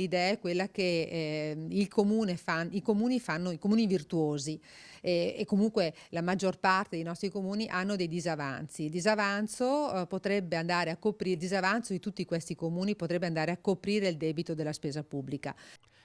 L'idea è quella che i comuni fanno i comuni virtuosi e comunque la maggior parte dei nostri comuni hanno dei disavanzi. Il disavanzo potrebbe andare a coprire, il disavanzo di tutti questi comuni potrebbe andare a coprire il debito della spesa pubblica.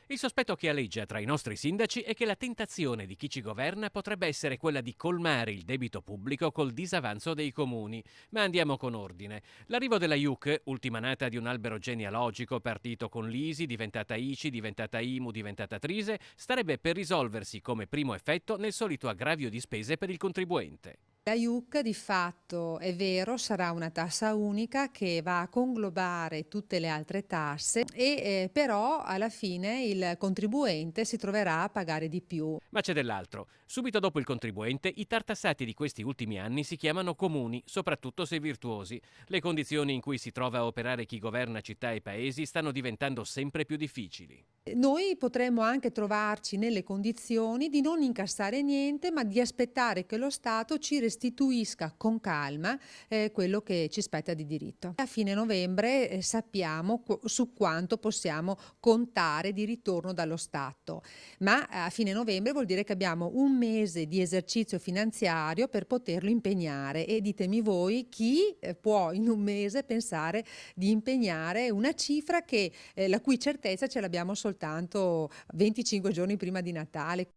Il sospetto che aleggia tra i nostri sindaci è che la tentazione di chi ci governa potrebbe essere quella di colmare il debito pubblico col disavanzo dei comuni. Ma andiamo con ordine. L'arrivo della IUC, ultima nata di un albero genealogico partito con l'ISI, diventata ICI, diventata IMU, diventata Trise, starebbe per risolversi come primo effetto nel solito aggravio di spese per il contribuente. La IUC di fatto, è vero, sarà una tassa unica che va a conglobare tutte le altre tasse però alla fine il contribuente si troverà a pagare di più. Ma c'è dell'altro. Subito dopo il contribuente, i tartassati di questi ultimi anni si chiamano comuni, soprattutto se virtuosi. Le condizioni in cui si trova a operare chi governa città e paesi stanno diventando sempre più difficili. Noi potremmo anche trovarci nelle condizioni di non incassare niente, ma di aspettare che lo Stato ci restituisca con calma quello che ci spetta di diritto. A fine novembre sappiamo su quanto possiamo contare di ritorno dallo Stato, ma a fine novembre vuol dire che abbiamo un mese di esercizio finanziario per poterlo impegnare e ditemi voi chi può in un mese pensare di impegnare una cifra la cui certezza ce l'abbiamo soltanto 25 giorni prima di Natale.